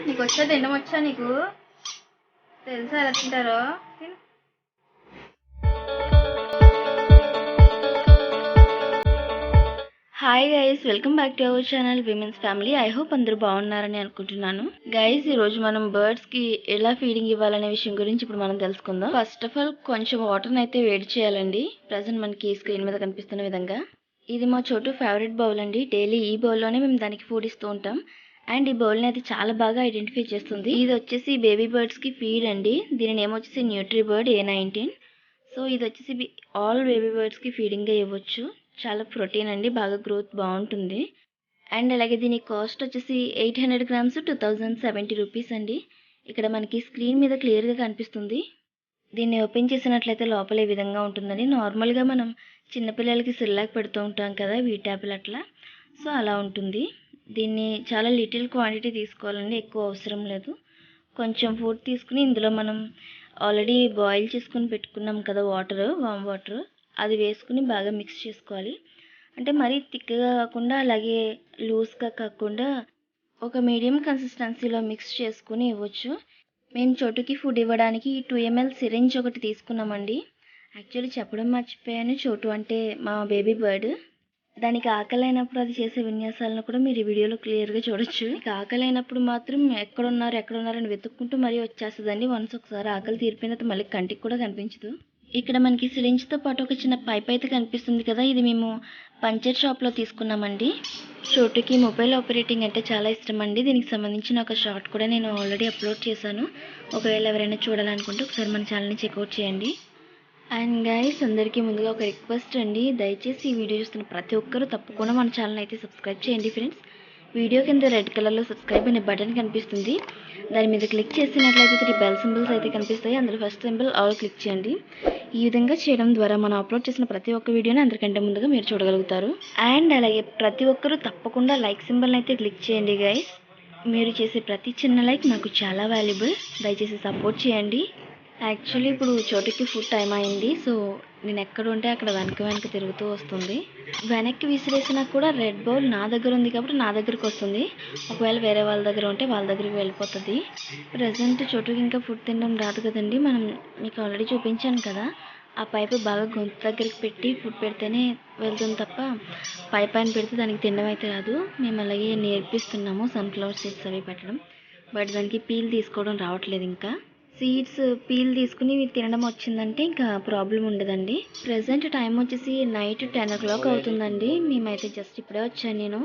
నీకు వచ్చా తినడం వచ్చా? నీకు తెలుసా ఎలా తింటారో? Hi guys, welcome back to our channel women's family. I hope అందరూ బాగున్నారని అనుకుంటున్నాను. గైస్, ఈరోజు మనం బర్డ్స్ కి ఎలా ఫీడింగ్ ఇవ్వాలనే విషయం గురించి ఇప్పుడు మనం తెలుసుకుందాం. ఫస్ట్ ఆఫ్ ఆల్ కొంచెం వాటర్ని అయితే వేడి చేయాలండి. ప్రజెంట్ మనకి స్క్రీన్ మీద కనిపిస్తున్న విధంగా. ఇది మా చోటు ఫేవరెట్ బౌల్ అండి. డైలీ ఈ బౌల్లోనే మేము దానికి ఫుడ్ ఇస్తూ ఉంటాం. అండ్ ఈ బౌల్ని అయితే చాలా బాగా ఐడెంటిఫై చేస్తుంది. ఇది వచ్చేసి బేబీ బర్డ్స్ కి ఫీడ్ అండి. దీని నేమ్ వచ్చేసి న్యూట్రీ బర్డ్ A19. సో ఇది వచ్చేసి ఆల్ బేబీ బర్డ్స్ కి ఫీడింగ్ గా ఇవ్వచ్చు. చాలా ప్రోటీన్ అండి, బాగా గ్రోత్ బాగుంటుంది. అండ్ అలాగే దీని కాస్ట్ వచ్చేసి 800 grams 2070 రూపీస్ అండి. ఇక్కడ మనకి స్క్రీన్ మీద క్లియర్గా కనిపిస్తుంది. దీన్ని ఓపెన్ చేసినట్లయితే లోపల ఈ విధంగా ఉంటుందండి. నార్మల్గా మనం చిన్నపిల్లలకి సిర్లాక్ పెడుతూ ఉంటాం కదా, వీటాపిల్ అట్లా. సో అలా ఉంటుంది. దీన్ని చాలా లిటిల్ క్వాంటిటీ తీసుకోవాలండి, ఎక్కువ అవసరం లేదు. కొంచెం ఫుడ్ తీసుకుని ఇందులో మనం ఆల్రెడీ బాయిల్ చేసుకుని పెట్టుకున్నాం కదా వాటర్, వామ్ వాటర్, అది వేసుకుని బాగా మిక్స్ చేసుకోవాలి. అంటే మరీ థిక్గా కాకుండా అలాగే లూజ్గా కాకుండా ఒక మీడియం కన్సిస్టెన్సీలో మిక్స్ చేసుకుని ఇవ్వచ్చు. మేము చోటుకి ఫుడ్ ఇవ్వడానికి 2 ml సిరింజ్ ఒకటి తీసుకున్నామండి. యాక్చువల్లీ చెప్పడం మర్చిపోయాను, చోటు అంటే మా బేబీ బర్డ్. దానికి ఆకలి అయినప్పుడు అది చేసే విన్యాసాలను కూడా మీరు ఈ వీడియోలో క్లియర్గా చూడొచ్చు. ఆకలి అయినప్పుడు మాత్రం ఎక్కడున్నారు అని వెతుక్కుంటూ మరీ వచ్చేస్తుందండి. వన్స్ ఒకసారి ఆకలి తీరిపోయిన తర్వాత మళ్ళీ కంటికి కూడా కనిపించదు. ఇక్కడ మనకి సిరింజ్తో పాటు ఒక చిన్న పైప్ అయితే కనిపిస్తుంది కదా, ఇది మేము పంచర్ షాప్లో తీసుకున్నామండి. చోటుకి మొబైల్ ఆపరేటింగ్ అంటే చాలా ఇష్టం అండి. దీనికి సంబంధించిన ఒక షార్ట్ కూడా నేను ఆల్రెడీ అప్లోడ్ చేశాను. ఒకవేళ ఎవరైనా చూడాలనుకుంటే ఒకసారి మన ఛానల్ని చెక్అవుట్ చేయండి. అండ్ గైస్, అందరికీ ముందుగా ఒక రిక్వెస్ట్ అండి, దయచేసి ఈ వీడియో చూస్తున్న ప్రతి ఒక్కరూ తప్పకుండా మన ఛానల్ అయితే సబ్స్క్రైబ్ చేయండి ఫ్రెండ్స్. వీడియో కింద రెడ్ కలర్లో సబ్స్క్రైబ్ అనే బటన్ కనిపిస్తుంది. దాని మీద క్లిక్ చేసినట్లయితే 3 బెల్ సింబల్స్ అయితే కనిపిస్తాయి. అందులో ఫస్ట్ సింబల్ ఆల్ క్లిక్ చేయండి. ఈ విధంగా చేయడం ద్వారా మనం అప్లోడ్ చేసిన ప్రతి ఒక్క వీడియోని అందరికంటే ముందుగా మీరు చూడగలుగుతారు. అండ్ అలాగే ప్రతి ఒక్కరూ తప్పకుండా లైక్ సింబల్ని అయితే క్లిక్ చేయండి గైస్. మీరు చేసే ప్రతి చిన్న లైక్ నాకు చాలా వాల్యుబుల్. దయచేసి సపోర్ట్ చేయండి. యాక్చువల్లీ ఇప్పుడు చోటుకి ఫుడ్ టైం అయింది. సో నేను ఎక్కడ ఉంటే అక్కడ వెనక తిరుగుతూ వస్తుంది. వెనక్కి విసిరేసినా కూడా రెడ్ బౌల్ నా దగ్గర ఉంది కాబట్టి నా దగ్గరికి వస్తుంది. ఒకవేళ వేరే వాళ్ళ దగ్గర ఉంటే వాళ్ళ దగ్గరికి వెళ్ళిపోతుంది. ప్రజెంట్ చోటుకి ఇంకా ఫుడ్ తినడం రాదు కదండి. మనం మీకు ఆల్రెడీ చూపించాను కదా, ఆ పైపు బాగా గొంతు దగ్గరికి పెట్టి ఫుడ్ పెడితేనే వెళ్తుంది తప్ప పైన పెడితే దానికి తినడం అయితే రాదు. మేము అలాగే నేర్పిస్తున్నాము సన్ఫ్లవర్ సీడ్స్ అవి పెట్టడం. బట్ దానికి పీల్ తీసుకోవడం రావట్లేదు. ఇంకా సీడ్స్ పీల్ తీసుకుని తినడం వచ్చిందంటే ఇంకా ప్రాబ్లం ఉండదండి. ప్రజెంట్ టైం వచ్చేసి నైట్ 10 o'clock అవుతుందండి. మేమైతే జస్ట్ ఇప్పుడే వచ్చాను నేను.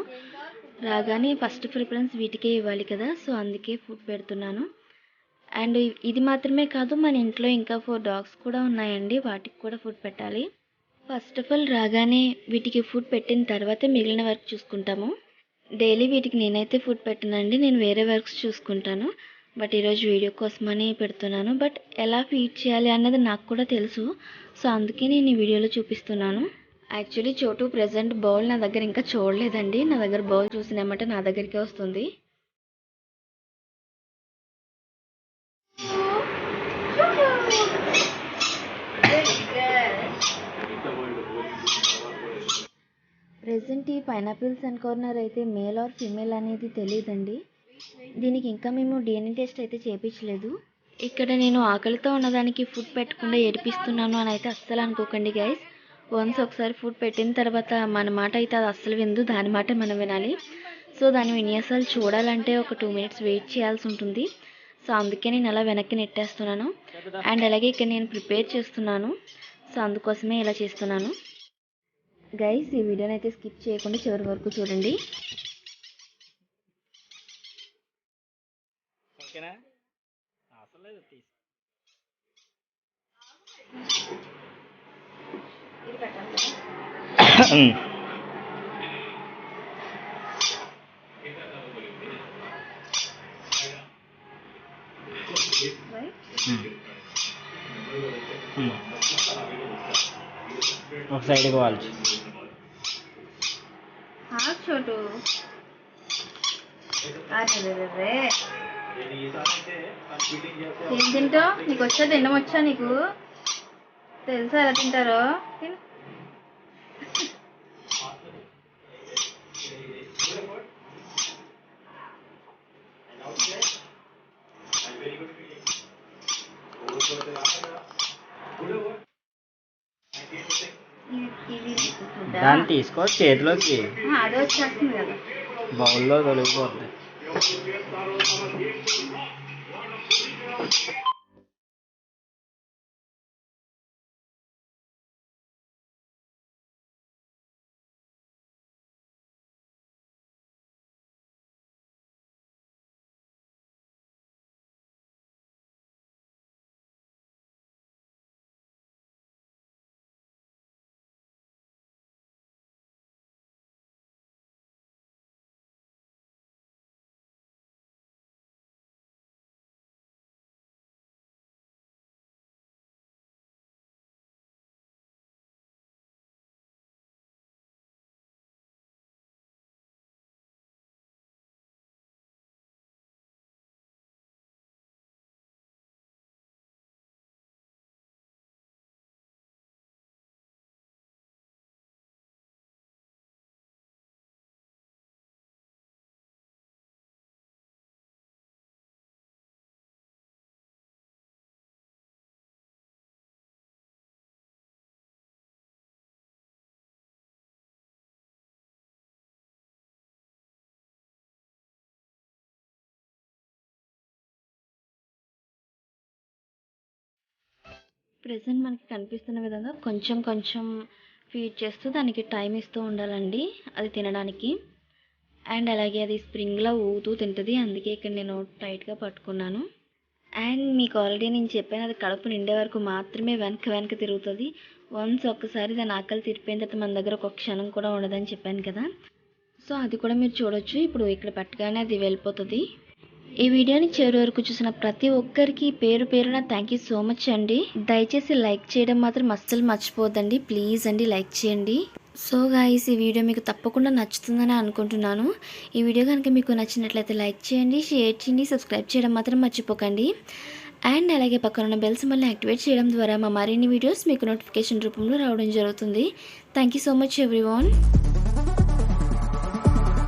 రాగానే ఫస్ట్ ప్రిఫరెన్స్ వీటికే ఇవ్వాలి కదా, సో అందుకే ఫుడ్ పెడుతున్నాను. అండ్ ఇది మాత్రమే కాదు, మన ఇంట్లో ఇంకా 4 dogs కూడా ఉన్నాయండి, వాటికి కూడా ఫుడ్ పెట్టాలి. ఫస్ట్ ఆఫ్ ఆల్ రాగానే వీటికి ఫుడ్ పెట్టిన తర్వాతే మిగిలిన వర్క్ చూసుకుంటాము. డైలీ వీటికి నేనైతే ఫుడ్ పెట్టనండి, నేను వేరే వర్క్స్ చూసుకుంటాను. బట్ ఈరోజు వీడియో కోసమని పెడుతున్నాను. బట్ ఎలా ఫీడ్ చేయాలి అన్నది నాకు కూడా తెలుసు. సో అందుకే నేను ఈ వీడియోలో చూపిస్తున్నాను. యాక్చువల్లీ చోటు ప్రెజెంట్ బౌల్ నా దగ్గర ఇంకా చూడలేదండి. నా దగ్గర బౌల్ చూసినామంటే నా దగ్గరికే వస్తుంది. ప్రెజెంట్ ఈ పైనాపిల్స్ అండ్ కార్నర్ అయితే మేల్ ఆర్ ఫీమేల్ అనేది తెలియదండి. దీనికి ఇంకా మేము DNA టెస్ట్ అయితే చేయించలేదు. ఇక్కడ నేను ఆకలితో ఉన్నదానికి ఫుడ్ పెట్టకుండా ఏడిపిస్తున్నాను అని అయితే అస్సలు అనుకోకండి గైస్. వన్స్ ఒకసారి ఫుడ్ పెట్టిన తర్వాత మన మాట అయితే అది అస్సలు విందు, దాని మాట మనం వినాలి. సో దాని విన్యాసాలు చూడాలంటే ఒక 2 minutes వెయిట్ చేయాల్సి ఉంటుంది. సో అందుకే నేను అలా వెనక్కి నెట్టేస్తున్నాను. అండ్ అలాగే ఇక్కడ నేను ప్రిపేర్ చేస్తున్నాను. సో అందుకోసమే ఇలా చేస్తున్నాను. గైస్, ఈ వీడియోని అయితే స్కిప్ చేయకుండా చివరి వరకు చూడండి. ఓకేనా? ఒక సైడ్కి వాల్చి చోటు ఏం తింటావు? నీకు వచ్చా తినడం వచ్చా? నీకు తెలుసా ఎలా తింటారో? దాన్ని తీసుకో చేతిలోకి, అదే వచ్చేస్తుంది కదా. బౌల్లో తొలగిపోద్ది. ప్రెజెంట్ మనకి కనిపిస్తున్న విధంగా కొంచెం కొంచెం ఫీడ్ చేస్తూ దానికి టైం ఇస్తూ ఉండాలండి అది తినడానికి. అండ్ అలాగే అది స్ప్రింగ్లా ఊగుతూ తింటుంది, అందుకే ఇక్కడ నేను టైట్గా పట్టుకున్నాను. అండ్ మీకు ఆల్రెడీ నేను చెప్పాను, అది కడుపు నిండే వరకు మాత్రమే వెనక తిరుగుతుంది. వన్స్ ఒక్కసారి దాని ఆకలి తీరిపోయిన తర్వాత మన దగ్గర ఒక క్షణం కూడా ఉండదని చెప్పాను కదా. సో అది కూడా మీరు చూడొచ్చు. ఇప్పుడు ఇక్కడ పెట్టగానే అది వెళ్ళిపోతుంది. ఈ వీడియోని చివరి వరకు చూసిన ప్రతి ఒక్కరికి పేరు పేరున థ్యాంక్ యూ సో మచ్ అండి. దయచేసి లైక్ చేయడం మాత్రం అస్సలు మర్చిపోద్దండి, ప్లీజ్ అండి లైక్ చేయండి. సో గాయ్స్, ఈ వీడియో మీకు తప్పకుండా నచ్చుతుందని అనుకుంటున్నాను. ఈ వీడియో కనుక మీకు నచ్చినట్లయితే లైక్ చేయండి, షేర్ చేయండి, సబ్స్క్రైబ్ చేయడం మాత్రం మర్చిపోకండి. అండ్ అలాగే పక్కన ఉన్న బెల్స్ మళ్ళీ యాక్టివేట్ చేయడం ద్వారా మా మరిన్ని వీడియోస్ మీకు నోటిఫికేషన్ రూపంలో రావడం జరుగుతుంది. Thank you so much everyone.